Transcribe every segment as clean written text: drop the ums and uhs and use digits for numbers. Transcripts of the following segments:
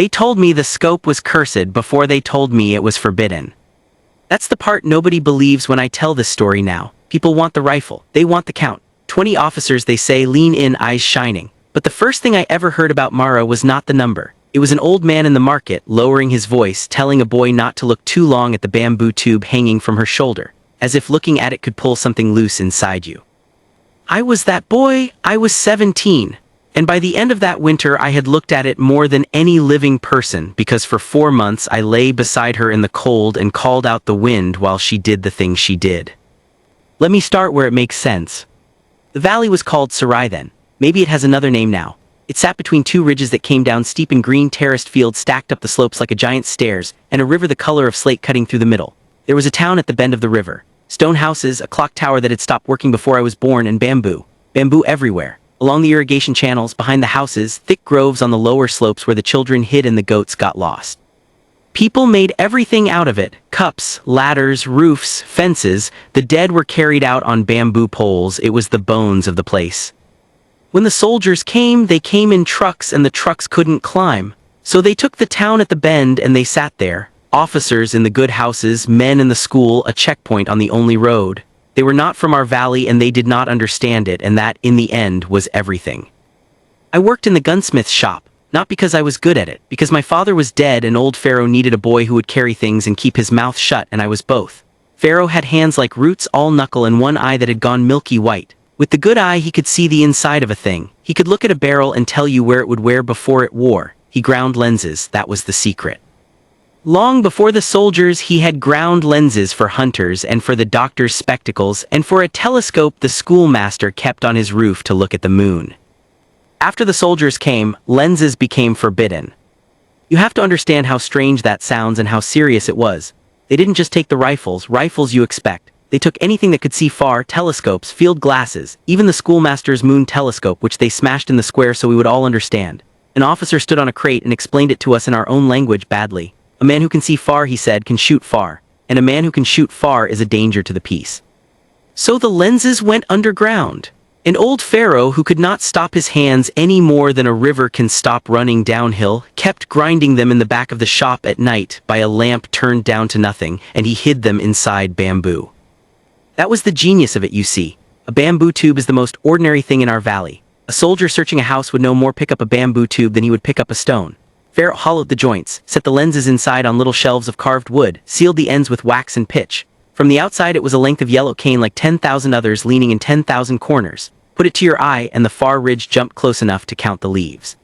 They told me the scope was cursed before they told me it was forbidden. That's the part nobody believes when I tell this story now. People want the rifle. They want the count. 20 officers, they say, lean in, eyes shining. But the first thing I ever heard about Mara was not the number. It was an old man in the market, lowering his voice, telling a boy not to look too long at the bamboo tube hanging from her shoulder, as if looking at it could pull something loose inside you. I was that boy. I was 17. And by the end of that winter I had looked at it more than any living person, because for 4 months I lay beside her in the cold and called out the wind while she did the thing she did. Let me start where it makes sense. The valley was called Sarai then. Maybe it has another name now. It sat between two ridges that came down steep and green terraced fields stacked up the slopes like a giant stairs, and a river the color of slate cutting through the middle. There was a town at the bend of the river. Stone houses, a clock tower that had stopped working before I was born, and bamboo. Bamboo everywhere. Along the irrigation channels, behind the houses, thick groves on the lower slopes where the children hid and the goats got lost. People made everything out of it. Cups, ladders, roofs, fences. The dead were carried out on bamboo poles. It was the bones of the place. When the soldiers came, they came in trucks and the trucks couldn't climb. So they took the town at the bend and they sat there. Officers in the good houses, men in the school, a checkpoint on the only road. They were not from our valley and they did not understand it, and that, in the end, was everything. I worked in the gunsmith's shop, not because I was good at it, because my father was dead and old Pharaoh needed a boy who would carry things and keep his mouth shut, and I was both. Pharaoh had hands like roots, all knuckle, and one eye that had gone milky white. With the good eye he could see the inside of a thing. He could look at a barrel and tell you where it would wear before it wore. He ground lenses, that was the secret. Long before the soldiers he had ground lenses for hunters and for the doctor's spectacles, and for a telescope the schoolmaster kept on his roof to look at the moon. After the soldiers came, lenses became forbidden. You have to understand how strange that sounds and how serious it was. They didn't just take the rifles you expect. They took anything that could see far, telescopes, field glasses, even the schoolmaster's moon telescope, which they smashed in the square so we would all understand. An officer stood on a crate and explained it to us in our own language badly. A man who can see far, he said, can shoot far, and a man who can shoot far is a danger to the peace. So the lenses went underground. An old Pharaoh who could not stop his hands any more than a river can stop running downhill, kept grinding them in the back of the shop at night by a lamp turned down to nothing, and he hid them inside bamboo. That was the genius of it, you see. A bamboo tube is the most ordinary thing in our valley. A soldier searching a house would no more pick up a bamboo tube than he would pick up a stone. Pharaoh hollowed the joints, set the lenses inside on little shelves of carved wood, sealed the ends with wax and pitch. From the outside it was a length of yellow cane like 10,000 others leaning in 10,000 corners. Put it to your eye and the far ridge jumped close enough to count the leaves.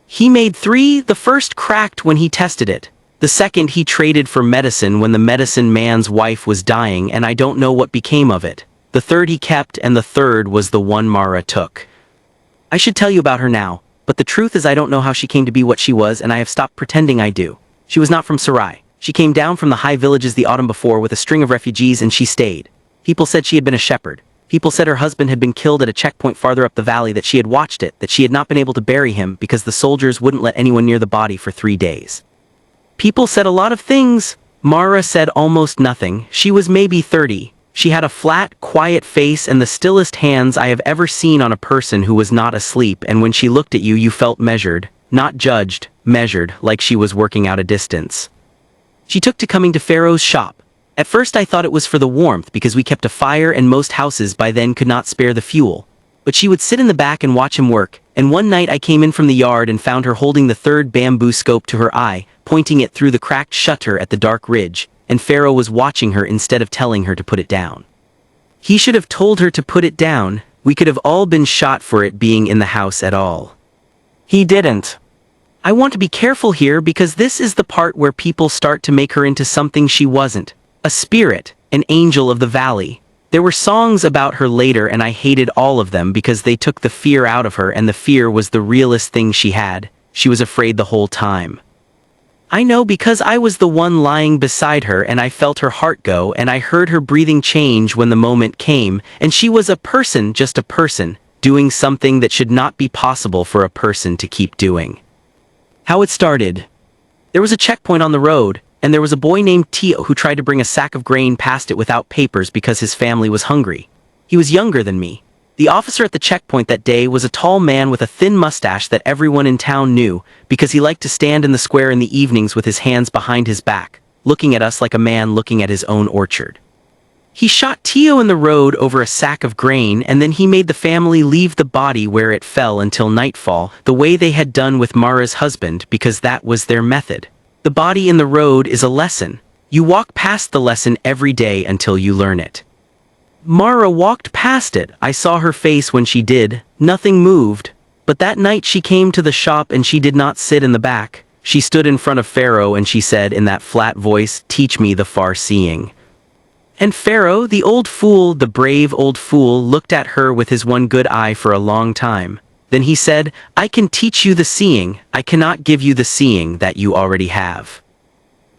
He made 3, the first cracked when he tested it. The second he traded for medicine when the medicine man's wife was dying, and I don't know what became of it. The third he kept, and the third was the one Mara took. I should tell you about her now. But the truth is I don't know how she came to be what she was, and I have stopped pretending I do. She was not from Sarai. She came down from the high villages the autumn before with a string of refugees, and she stayed. People said she had been a shepherd. People said her husband had been killed at a checkpoint farther up the valley, that she had watched it, that she had not been able to bury him because the soldiers wouldn't let anyone near the body for 3 days. People said a lot of things. Mara said almost nothing. She was maybe 30. She had a flat, quiet face and the stillest hands I have ever seen on a person who was not asleep, and when she looked at you, you felt measured, not judged, measured, like she was working out a distance. She took to coming to Pharaoh's shop. At first I thought it was for the warmth because we kept a fire and most houses by then could not spare the fuel. But she would sit in the back and watch him work, and one night I came in from the yard and found her holding the third bamboo scope to her eye, pointing it through the cracked shutter at the dark ridge. And Pharaoh was watching her instead of telling her to put it down. He should have told her to put it down. We could have all been shot for it being in the house at all. He didn't. I want to be careful here because this is the part where people start to make her into something she wasn't. A spirit, an angel of the valley. There were songs about her later and I hated all of them because they took the fear out of her, and the fear was the realest thing she had. She was afraid the whole time. I know because I was the one lying beside her and I felt her heart go and I heard her breathing change when the moment came, and she was a person, just a person, doing something that should not be possible for a person to keep doing. How it started. There was a checkpoint on the road, and there was a boy named Tio who tried to bring a sack of grain past it without papers because his family was hungry. He was younger than me. The officer at the checkpoint that day was a tall man with a thin mustache that everyone in town knew because he liked to stand in the square in the evenings with his hands behind his back, looking at us like a man looking at his own orchard. He shot Tio in the road over a sack of grain, and then he made the family leave the body where it fell until nightfall, the way they had done with Mara's husband, because that was their method. The body in the road is a lesson. You walk past the lesson every day until you learn it. Mara walked past it. I saw her face when she did. Nothing moved. But that night she came to the shop and she did not sit in the back. She stood in front of Pharaoh and she said in that flat voice, "Teach me the far-seeing." And Pharaoh, the old fool, the brave old fool, looked at her with his one good eye for a long time. Then he said, "I can teach you the seeing. I cannot give you the seeing that you already have."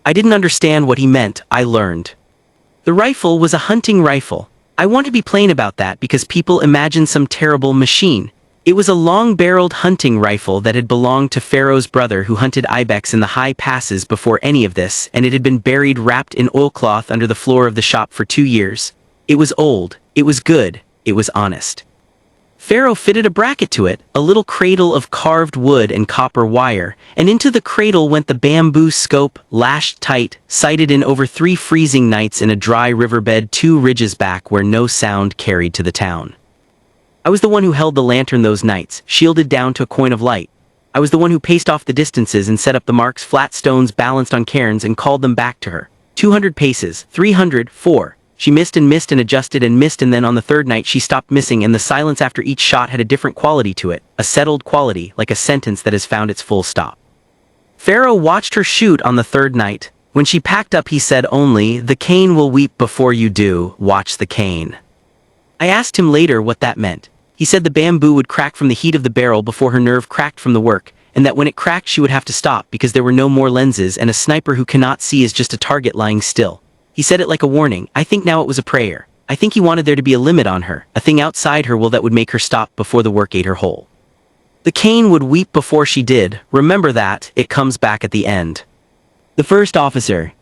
I didn't understand what he meant. I learned. The rifle was a hunting rifle. I want to be plain about that because people imagine some terrible machine. It was a long-barreled hunting rifle that had belonged to Pharaoh's brother who hunted ibex in the high passes before any of this, and it had been buried wrapped in oilcloth under the floor of the shop for 2 years. It was old, it was good, it was honest. Pharaoh fitted a bracket to it, a little cradle of carved wood and copper wire, and into the cradle went the bamboo scope, lashed tight, sighted in over 3 freezing nights in a dry riverbed 2 ridges back where no sound carried to the town. I was the one who held the lantern those nights, shielded down to a coin of light. I was the one who paced off the distances and set up the marks, flat stones balanced on cairns, and called them back to her. 200 paces, 300, 4. She missed and adjusted and missed, and then on the 3rd night she stopped missing, and the silence after each shot had a different quality to it, a settled quality, like a sentence that has found its full stop. Pharaoh watched her shoot on the 3rd night. When she packed up he said only, "The cane will weep before you do, watch the cane." I asked him later what that meant. He said the bamboo would crack from the heat of the barrel before her nerve cracked from the work, and that when it cracked she would have to stop because there were no more lenses, and a sniper who cannot see is just a target lying still. He said it like a warning. I think now it was a prayer. I think he wanted there to be a limit on her, a thing outside her will that would make her stop before the work ate her whole. The cane would weep before she did. Remember that, it comes back at the end. The first officer.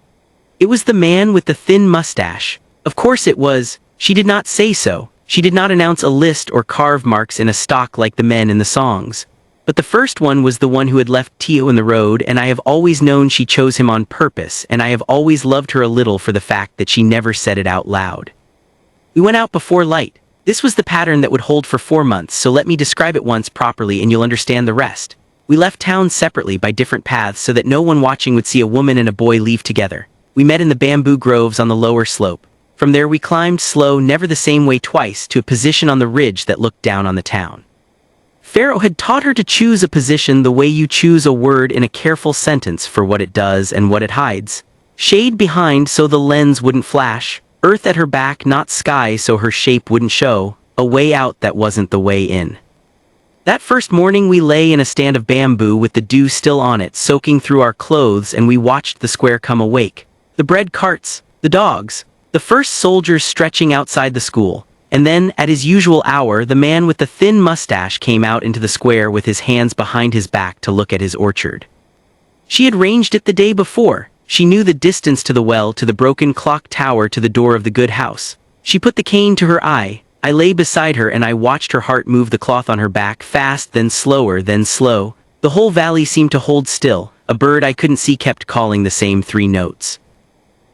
It was the man with the thin mustache. Of course it was. She did not say so. She did not announce a list or carve marks in a stock like the men in the songs. But the first one was the one who had left Tio in the road, and I have always known she chose him on purpose, and I have always loved her a little for the fact that she never said it out loud. We went out before light. This was the pattern that would hold for 4 months, so let me describe it once properly and you'll understand the rest. We left town separately by different paths so that no one watching would see a woman and a boy leave together. We met in the bamboo groves on the lower slope. From there we climbed slow, never the same way twice, to a position on the ridge that looked down on the town. Pharaoh had taught her to choose a position the way you choose a word in a careful sentence for what it does and what it hides. Shade behind so the lens wouldn't flash, earth at her back, not sky so her shape wouldn't show, a way out that wasn't the way in. That first morning we lay in a stand of bamboo with the dew still on it soaking through our clothes, and we watched the square come awake. The bread carts, the dogs, the first soldiers stretching outside the school, and then, at his usual hour, the man with the thin mustache came out into the square with his hands behind his back to look at his orchard. She had ranged it the day before. She knew the distance to the well, to the broken clock tower, to the door of the good house. She put the cane to her eye. I lay beside her and I watched her heart move the cloth on her back, fast, then slower, then slow. The whole valley seemed to hold still. A bird I couldn't see kept calling the same 3 notes.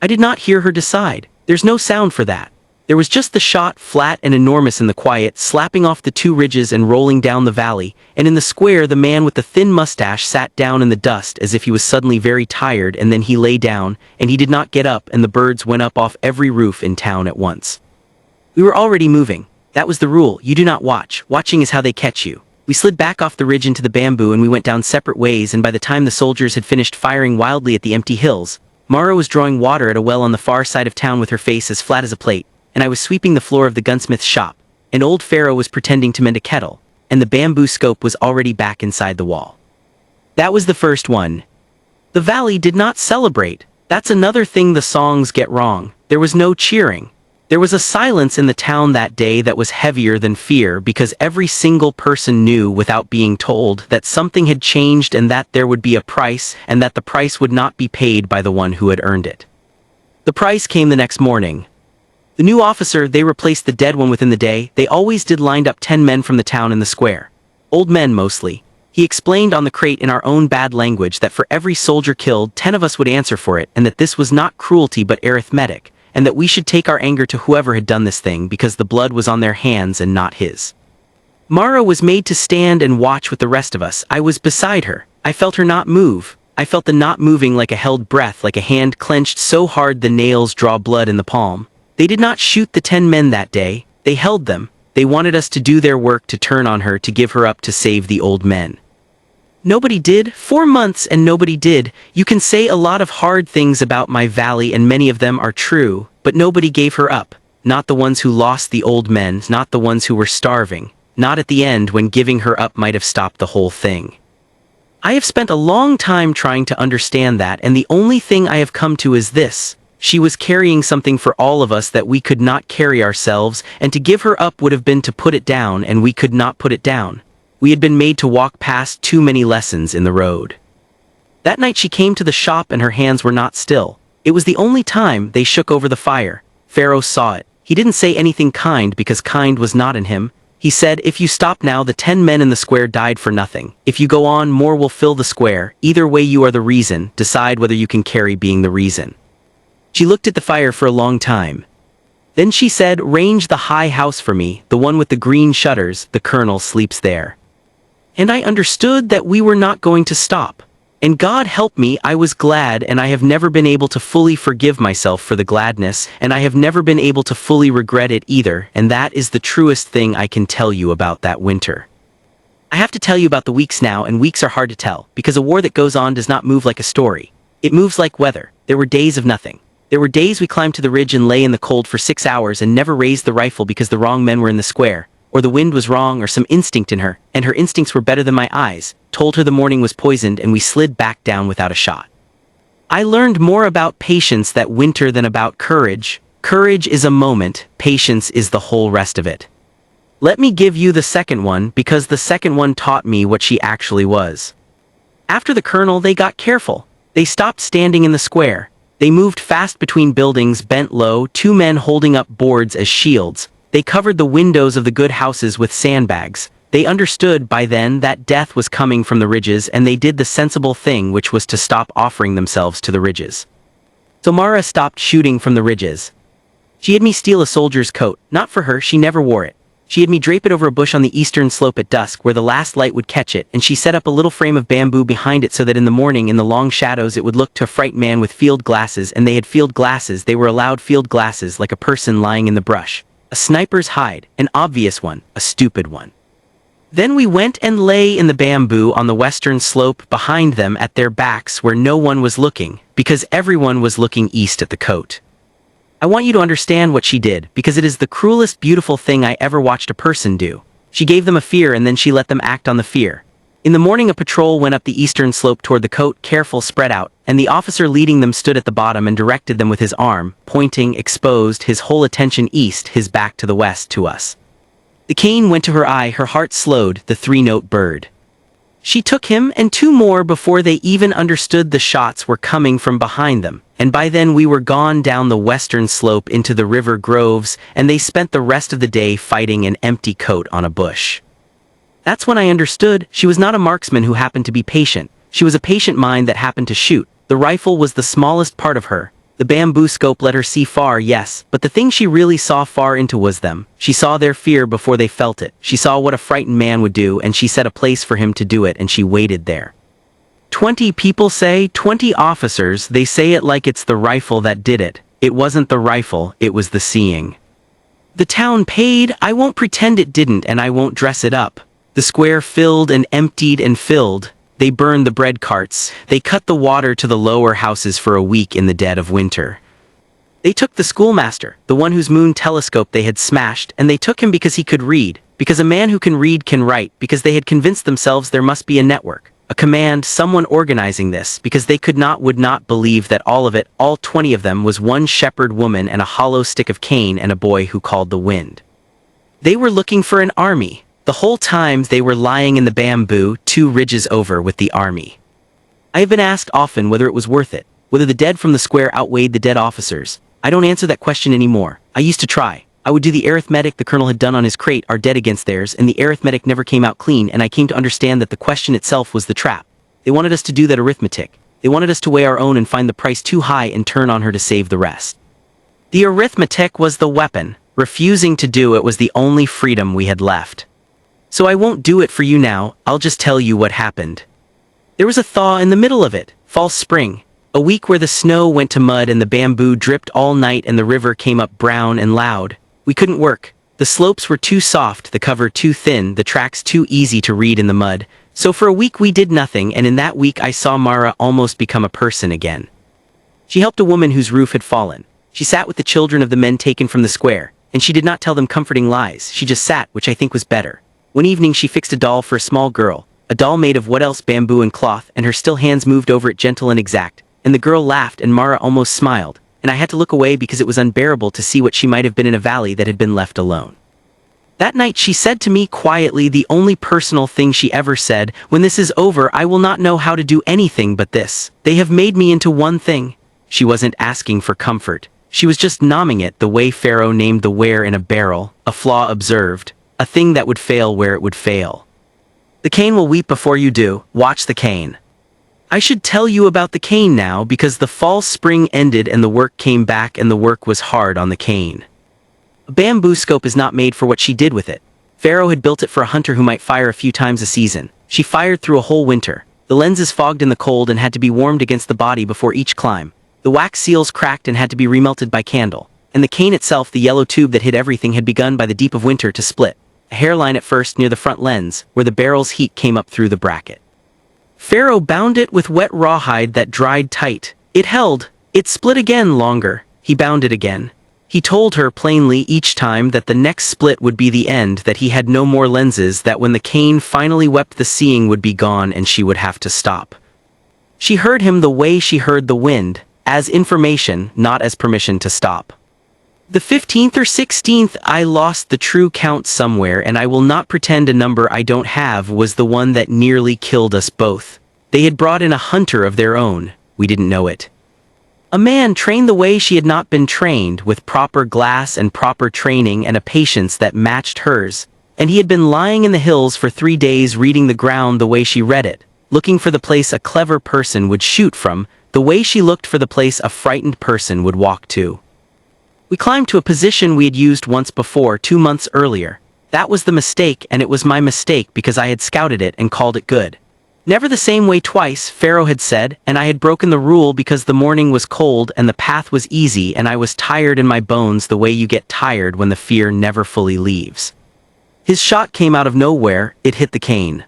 I did not hear her decide. There's no sound for that. There was just the shot, flat and enormous in the quiet, slapping off the 2 ridges and rolling down the valley, and in the square the man with the thin mustache sat down in the dust as if he was suddenly very tired, and then he lay down, and he did not get up, and the birds went up off every roof in town at once. We were already moving. That was the rule. You do not watch. Watching is how they catch you. We slid back off the ridge into the bamboo and we went down separate ways, and by the time the soldiers had finished firing wildly at the empty hills, Mara was drawing water at a well on the far side of town with her face as flat as a plate, and I was sweeping the floor of the gunsmith's shop, and old Pharaoh was pretending to mend a kettle, and the bamboo scope was already back inside the wall. That was the first one. The valley did not celebrate. That's another thing the songs get wrong. There was no cheering. There was a silence in the town that day that was heavier than fear, because every single person knew without being told that something had changed, and that there would be a price, and that the price would not be paid by the one who had earned it. The price came the next morning. The new officer, they replaced the dead one within the day. They always did lined up 10 men from the town in the square. Old men mostly. He explained on the crate in our own bad language that for every soldier killed, 10 of us would answer for it, and that this was not cruelty but arithmetic, and that we should take our anger to whoever had done this thing because the blood was on their hands and not his. Mara was made to stand and watch with the rest of us. I was beside her. I felt her not move. I felt the not moving like a held breath, like a hand clenched so hard the nails draw blood in the palm. They did not shoot the 10 men that day. They held them. They wanted us to do their work, to turn on her, to give her up, to save the old men. Nobody did. 4 months and nobody did. You can say a lot of hard things about my valley and many of them are true, but nobody gave her up. Not the ones who lost the old men, not the ones who were starving. Not at the end when giving her up might have stopped the whole thing. I have spent a long time trying to understand that, and the only thing I have come to is this. She was carrying something for all of us that we could not carry ourselves, and to give her up would have been to put it down, and we could not put it down. We had been made to walk past too many lessons in the road. That night she came to the shop and her hands were not still. It was the only time they shook over the fire. Pharaoh saw it. He didn't say anything kind because kind was not in him. He said, if you stop now, the 10 men in the square died for nothing. If you go on, more will fill the square. Either way you are the reason. Decide whether you can carry being the reason. She looked at the fire for a long time. Then she said, range the high house for me, the one with the green shutters, the colonel sleeps there. And I understood that we were not going to stop. And God help me, I was glad, and I have never been able to fully forgive myself for the gladness, and I have never been able to fully regret it either, and that is the truest thing I can tell you about that winter. I have to tell you about the weeks now, and weeks are hard to tell, because a war that goes on does not move like a story. It moves like weather. There were days of nothing. There were days we climbed to the ridge and lay in the cold for 6 hours and never raised the rifle because the wrong men were in the square, or the wind was wrong, or some instinct in her, and her instincts were better than my eyes, told her the morning was poisoned, and we slid back down without a shot. I learned more about patience that winter than about courage. Courage is a moment, patience is the whole rest of it. Let me give you the second one, because the second one taught me what she actually was. After the colonel, they got careful. They stopped standing in the square. They moved fast between buildings, bent low, 2 men holding up boards as shields. They covered the windows of the good houses with sandbags. They understood by then that death was coming from the ridges, and they did the sensible thing, which was to stop offering themselves to the ridges. So Mara stopped shooting from the ridges. She had me steal a soldier's coat, not for her, she never wore it. She had me drape it over a bush on the eastern slope at dusk where the last light would catch it, and she set up a little frame of bamboo behind it so that in the morning in the long shadows it would look to a frightened man with field glasses, and they had field glasses, they were allowed field glasses like a person lying in the brush. A sniper's hide, an obvious one, a stupid one. Then we went and lay in the bamboo on the western slope behind them at their backs where no one was looking, because everyone was looking east at the coat. I want you to understand what she did, because it is the cruelest beautiful thing I ever watched a person do. She gave them a fear and then she let them act on the fear. In the morning a patrol went up the eastern slope toward the coat, careful, spread out, and the officer leading them stood at the bottom and directed them with his arm, pointing, exposed, his whole attention east, his back to the west, to us. The cane went to her eye, her heart slowed, the 3-note bird. She took him and 2 more before they even understood the shots were coming from behind them, and by then we were gone down the western slope into the river groves, and they spent the rest of the day fighting an empty coat on a bush. That's when I understood she was not a marksman who happened to be patient. She was a patient mind that happened to shoot. The rifle was the smallest part of her. The bamboo scope let her see far, yes, but the thing she really saw far into was them. She saw their fear before they felt it. She saw what a frightened man would do, and she set a place for him to do it, and she waited there. 20 people say, 20 officers, they say it like it's the rifle that did it. It wasn't the rifle, it was the seeing. The town paid, I won't pretend it didn't, and I won't dress it up. The square filled and emptied and filled. They burned the bread carts. They cut the water to the lower houses for a week in the dead of winter. They took the schoolmaster, the one whose moon telescope they had smashed, and they took him because he could read, because a man who can read can write, because they had convinced themselves there must be a network, a command, someone organizing this, because they would not believe that all of it, all 20 of them, was one shepherd woman and a hollow stick of cane and a boy who called the wind. They were looking for an army. The whole time they were lying in the bamboo, 2 ridges over with the army. I have been asked often whether it was worth it, whether the dead from the square outweighed the dead officers. I don't answer that question anymore. I used to try. I would do the arithmetic the colonel had done on his crate, our dead against theirs, and the arithmetic never came out clean, and I came to understand that the question itself was the trap. They wanted us to do that arithmetic. They wanted us to weigh our own and find the price too high and turn on her to save the rest. The arithmetic was the weapon. Refusing to do it was the only freedom we had left. So I won't do it for you now, I'll just tell you what happened. There was a thaw in the middle of it, fall spring, a week where the snow went to mud and the bamboo dripped all night and the river came up brown and loud. We couldn't work. The slopes were too soft, the cover too thin, the tracks too easy to read in the mud. So for a week we did nothing, and in that week I saw Mara almost become a person again. She helped a woman whose roof had fallen. She sat with the children of the men taken from the square, and she did not tell them comforting lies, she just sat, which I think was better. One evening she fixed a doll for a small girl, a doll made of what else, bamboo and cloth, and her still hands moved over it gentle and exact, and the girl laughed and Mara almost smiled, and I had to look away because it was unbearable to see what she might have been in a valley that had been left alone. That night she said to me quietly the only personal thing she ever said, "When this is over I will not know how to do anything but this. They have made me into one thing." She wasn't asking for comfort. She was just nomming it the way Pharaoh named the ware in a barrel, a flaw observed, a thing that would fail where it would fail. The cane will weep before you do, watch the cane. I should tell you about the cane now because the fall spring ended and the work came back and the work was hard on the cane. A bamboo scope is not made for what she did with it. Pharaoh had built it for a hunter who might fire a few times a season. She fired through a whole winter. The lenses fogged in the cold and had to be warmed against the body before each climb. The wax seals cracked and had to be remelted by candle. And the cane itself, the yellow tube that hid everything, had begun by the deep of winter to split. A hairline at first near the front lens, where the barrel's heat came up through the bracket. Pharaoh bound it with wet rawhide that dried tight. It held. It split again longer. He bound it again. He told her plainly each time that the next split would be the end, that he had no more lenses, that when the cane finally wept the seeing would be gone and she would have to stop. She heard him the way she heard the wind, as information, not as permission to stop. The 15th or 16th, I lost the true count somewhere, and I will not pretend a number I don't have, was the one that nearly killed us both. They had brought in a hunter of their own. We didn't know it. A man trained the way she had not been trained, with proper glass and proper training and a patience that matched hers, and he had been lying in the hills for 3 days reading the ground the way she read it, looking for the place a clever person would shoot from, the way she looked for the place a frightened person would walk to. We climbed to a position we had used once before 2 months earlier. That was the mistake, and it was my mistake because I had scouted it and called it good. Never the same way twice, Pharaoh had said, and I had broken the rule because the morning was cold and the path was easy and I was tired in my bones the way you get tired when the fear never fully leaves. His shot came out of nowhere, it hit the cane.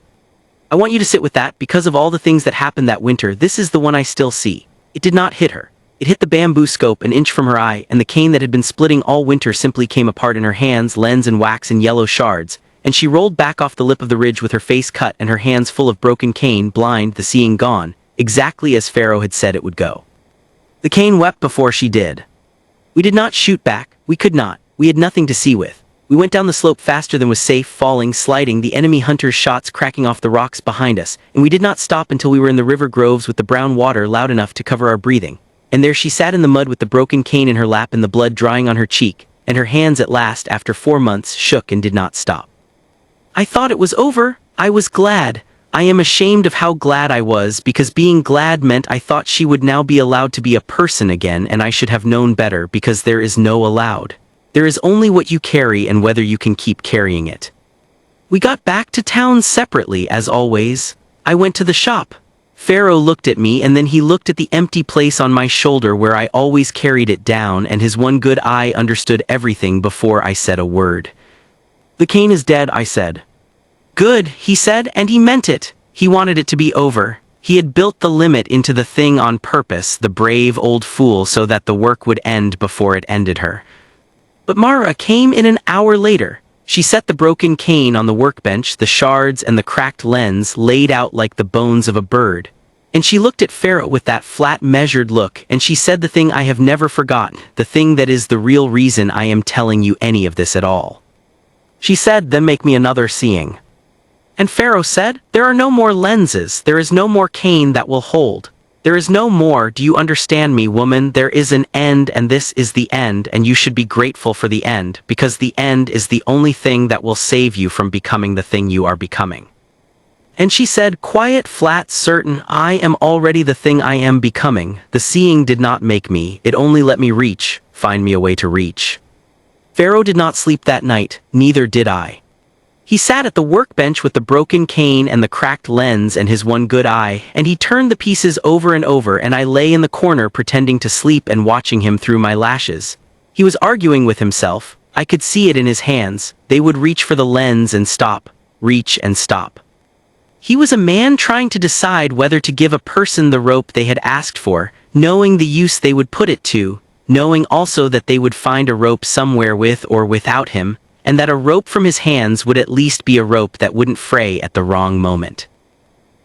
I want you to sit with that because of all the things that happened that winter. This is the one I still see. It did not hit her. It hit the bamboo scope an inch from her eye, and the cane that had been splitting all winter simply came apart in her hands, lens and wax in yellow shards, and she rolled back off the lip of the ridge with her face cut and her hands full of broken cane, blind, the seeing gone, exactly as Pharaoh had said it would go. The cane wept before she did. We did not shoot back. We could not. We had nothing to see with. We went down the slope faster than was safe, falling, sliding, the enemy hunters' shots cracking off the rocks behind us, and we did not stop until we were in the river groves with the brown water loud enough to cover our breathing. And there she sat in the mud with the broken cane in her lap and the blood drying on her cheek, and her hands at last, after 4 months, shook and did not stop. I thought it was over. I was glad. I am ashamed of how glad I was, because being glad meant I thought she would now be allowed to be a person again, and I should have known better, because there is no allowed. There is only what you carry and whether you can keep carrying it. We got back to town separately, as always. I went to the shop. Pharaoh looked at me, and then he looked at the empty place on my shoulder where I always carried it down, and his one good eye understood everything before I said a word. "The cane is dead," I said. "Good," he said, and he meant it. He wanted it to be over. He had built the limit into the thing on purpose, the brave old fool, so that the work would end before it ended her. But Mara came in an hour later. She set the broken cane on the workbench, the shards and the cracked lens laid out like the bones of a bird. And she looked at Pharaoh with that flat, measured look, and she said the thing I have never forgotten, the thing that is the real reason I am telling you any of this at all. She said, "Then make me another seeing." And Pharaoh said, "There are no more lenses, there is no more cane that will hold. There is no more, do you understand me, woman? There is an end, and this is the end, and you should be grateful for the end, because the end is the only thing that will save you from becoming the thing you are becoming. And she said, quiet, flat, certain, I am already the thing I am becoming. The seeing did not make me, it only let me reach, find me a way to reach. Pharaoh did not sleep that night, neither did I. He sat at the workbench with the broken cane and the cracked lens and his one good eye, and he turned the pieces over and over, and I lay in the corner pretending to sleep and watching him through my lashes. He was arguing with himself. I could see it in his hands. They would reach for the lens and stop, reach and stop. He was a man trying to decide whether to give a person the rope they had asked for, knowing the use they would put it to, knowing also that they would find a rope somewhere with or without him, and that a rope from his hands would at least be a rope that wouldn't fray at the wrong moment.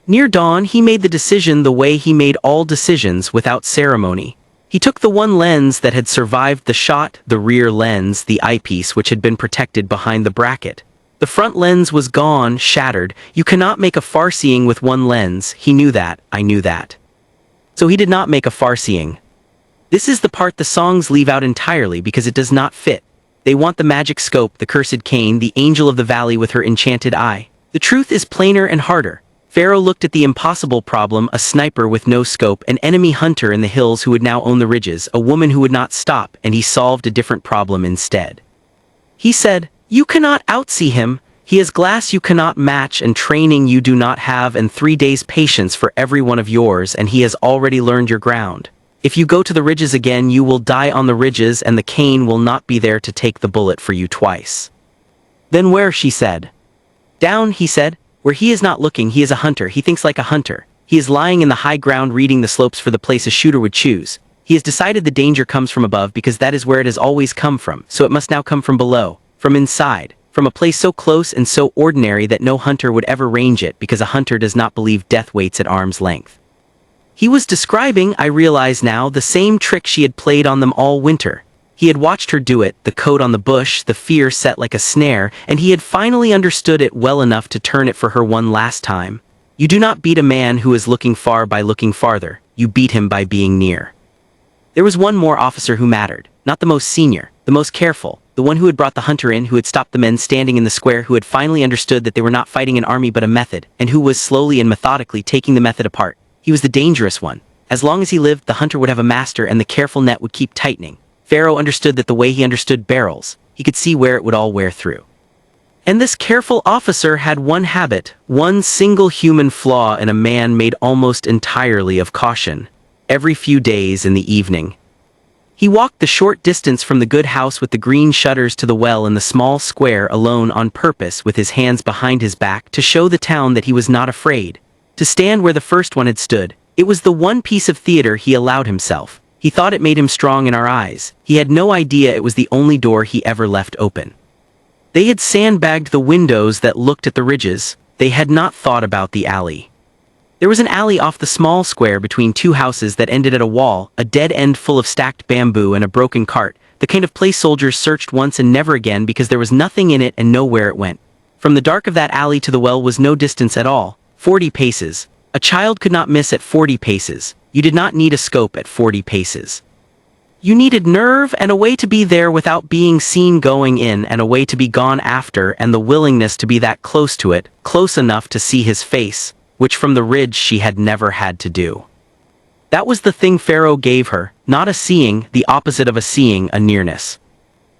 Near dawn, he made the decision the way he made all decisions, without ceremony. He took the one lens that had survived the shot, the rear lens, the eyepiece which had been protected behind the bracket. The front lens was gone, shattered. You cannot make a far-seeing with one lens. He knew that, I knew that. So he did not make a far-seeing. This is the part the songs leave out entirely because it does not fit. They want the magic scope, the cursed cane, the angel of the valley with her enchanted eye. The truth is plainer and harder. Pharaoh looked at the impossible problem, a sniper with no scope, an enemy hunter in the hills who would now own the ridges, a woman who would not stop, and he solved a different problem instead. He said, you cannot outsee him. He has glass you cannot match and training you do not have and 3 days patience for every one of yours, and he has already learned your ground. If you go to the ridges again, you will die on the ridges, and the cane will not be there to take the bullet for you twice. Then where, she said. Down, he said. Where he is not looking, he is a hunter, he thinks like a hunter. He is lying in the high ground reading the slopes for the place a shooter would choose. He has decided the danger comes from above because that is where it has always come from, so it must now come from below, from inside, from a place so close and so ordinary that no hunter would ever range it because a hunter does not believe death waits at arm's length. He was describing, I realize now, the same trick she had played on them all winter. He had watched her do it, the coat on the bush, the fear set like a snare, and he had finally understood it well enough to turn it for her one last time. You do not beat a man who is looking far by looking farther, you beat him by being near. There was one more officer who mattered, not the most senior, the most careful, the one who had brought the hunter in, who had stopped the men standing in the square, who had finally understood that they were not fighting an army but a method, and who was slowly and methodically taking the method apart. He was the dangerous one. As long as he lived, the hunter would have a master and the careful net would keep tightening. Pharaoh understood that the way he understood barrels, he could see where it would all wear through. And this careful officer had one habit, one single human flaw in a man made almost entirely of caution. Every few days in the evening, he walked the short distance from the good house with the green shutters to the well in the small square alone on purpose, with his hands behind his back to show the town that he was not afraid. To stand where the first one had stood, it was the one piece of theater he allowed himself. He thought it made him strong in our eyes. He had no idea it was the only door he ever left open. They had sandbagged the windows that looked at the ridges. They had not thought about the alley. There was an alley off the small square between two houses that ended at a wall, a dead end full of stacked bamboo and a broken cart, the kind of place soldiers searched once and never again because there was nothing in it and nowhere it went. From the dark of that alley to the well was no distance at all, 40 paces. A child could not miss at 40 paces. You did not need a scope at 40 paces. You needed nerve and a way to be there without being seen going in, and a way to be gone after, and the willingness to be that close to it, close enough to see his face, which from the ridge she had never had to do. That was the thing Pharaoh gave her, not a seeing, the opposite of a seeing, a nearness.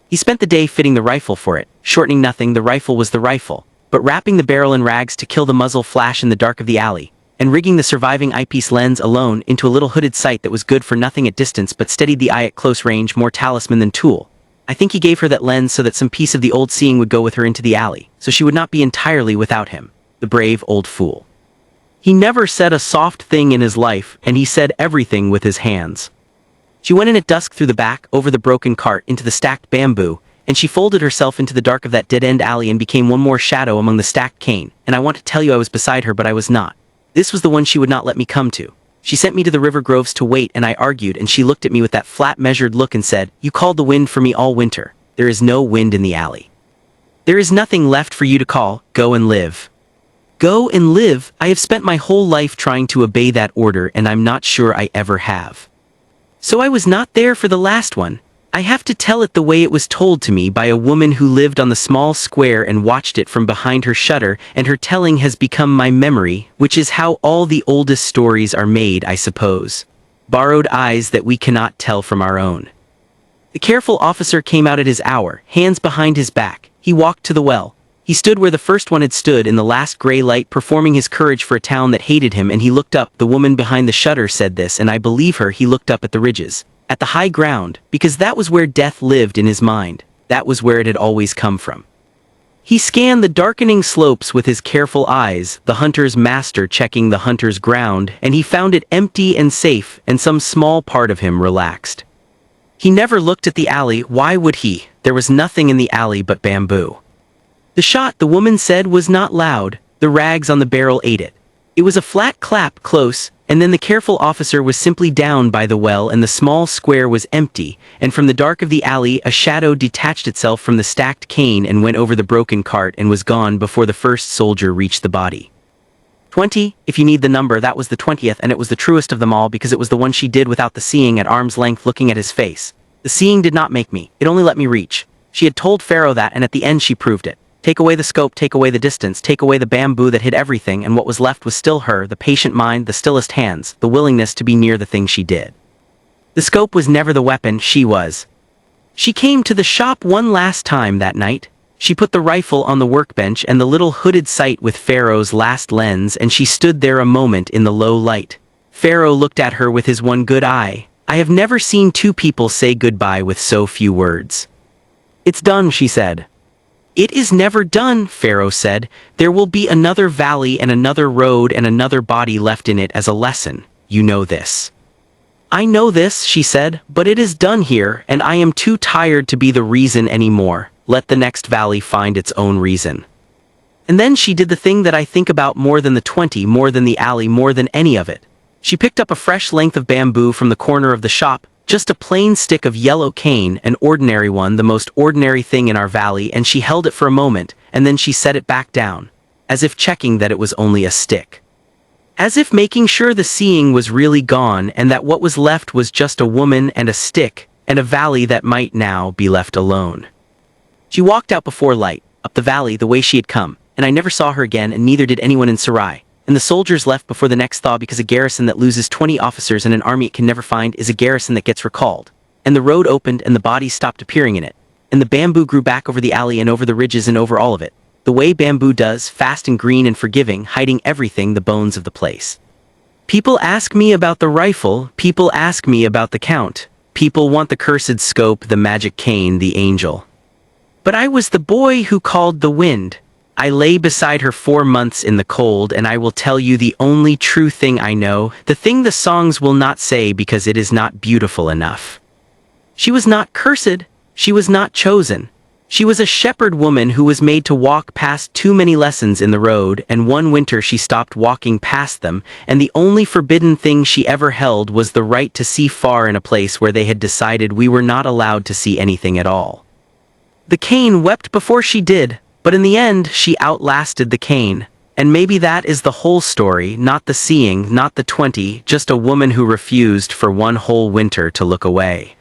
He spent the day fitting the rifle for it, shortening nothing, the rifle was the rifle, but wrapping the barrel in rags to kill the muzzle flash in the dark of the alley, and rigging the surviving eyepiece lens alone into a little hooded sight that was good for nothing at distance but steadied the eye at close range, more talisman than tool. I think he gave her that lens so that some piece of the old seeing would go with her into the alley, so she would not be entirely without him, the brave old fool. He never said a soft thing in his life, and he said everything with his hands. She went in at dusk through the back, over the broken cart, into the stacked bamboo, and she folded herself into the dark of that dead-end alley and became one more shadow among the stacked cane, and I want to tell you I was beside her, but I was not. This was the one she would not let me come to. She sent me to the river groves to wait, and I argued, and she looked at me with that flat, measured look and said, "You called the wind for me all winter. There is no wind in the alley. There is nothing left for you to call. Go and live. Go and live. I have spent my whole life trying to obey that order and I'm not sure I ever have. So I was not there for the last one. I have to tell it the way it was told to me by a woman who lived on the small square and watched it from behind her shutter, and her telling has become my memory, which is how all the oldest stories are made, I suppose. Borrowed eyes that we cannot tell from our own. The careful officer came out at his hour, hands behind his back. He walked to the well. He stood where the first one had stood in the last gray light, performing his courage for a town that hated him, and he looked up. The woman behind the shutter said this, and I believe her. He looked up at the ridges, at the high ground, because that was where death lived in his mind. That was where it had always come from. He scanned the darkening slopes with his careful eyes, the hunter's master checking the hunter's ground, and he found it empty and safe, and some small part of him relaxed. He never looked at the alley. Why would he? There was nothing in the alley but bamboo. The shot, the woman said, was not loud. The rags on the barrel ate it. It was a flat clap close, and then the careful officer was simply down by the well and the small square was empty, and from the dark of the alley a shadow detached itself from the stacked cane and went over the broken cart and was gone before the first soldier reached the body. 20, if you need the number, that was the 20th, and it was the truest of them all because it was the one she did without the seeing, at arm's length looking at his face. The seeing did not make me, it only let me reach. She had told Pharaoh that, and at the end she proved it. Take away the scope, take away the distance, take away the bamboo that hid everything, and what was left was still her, the patient mind, the stillest hands, the willingness to be near the thing she did. The scope was never the weapon, she was. She came to the shop one last time that night. She put the rifle on the workbench and the little hooded sight with Pharaoh's last lens, and she stood there a moment in the low light. Pharaoh looked at her with his one good eye. I have never seen two people say goodbye with so few words. It's done, she said. It is never done, Pharaoh said. There will be another valley and another road and another body left in it as a lesson. You know this. I know this, she said, but it is done here, and I am too tired to be the reason anymore. Let the next valley find its own reason. And then she did the thing that I think about more than the 20, more than the alley, more than any of it. She picked up a fresh length of bamboo from the corner of the shop, just a plain stick of yellow cane, an ordinary one, the most ordinary thing in our valley, and she held it for a moment, and then she set it back down, as if checking that it was only a stick. As if making sure the seeing was really gone and that what was left was just a woman and a stick, and a valley that might now be left alone. She walked out before light, up the valley the way she had come, and I never saw her again, and neither did anyone in Sarai. And the soldiers left before the next thaw, because a garrison that loses 20 officers and an army it can never find is a garrison that gets recalled. And the road opened and the bodies stopped appearing in it. And the bamboo grew back over the alley and over the ridges and over all of it. The way bamboo does, fast and green and forgiving, hiding everything, the bones of the place. People ask me about the rifle, people ask me about the count. People want the cursed scope, the magic cane, the angel. But I was the boy who called the wind. I lay beside her 4 months in the cold, and I will tell you the only true thing I know, the thing the songs will not say because it is not beautiful enough. She was not cursed, she was not chosen. She was a shepherd woman who was made to walk past too many lessons in the road, and one winter she stopped walking past them, and the only forbidden thing she ever held was the right to see far in a place where they had decided we were not allowed to see anything at all. The cane wept before she did. But in the end, she outlasted the cane. And maybe that is the whole story, not the seeing, not the 20, just a woman who refused for one whole winter to look away.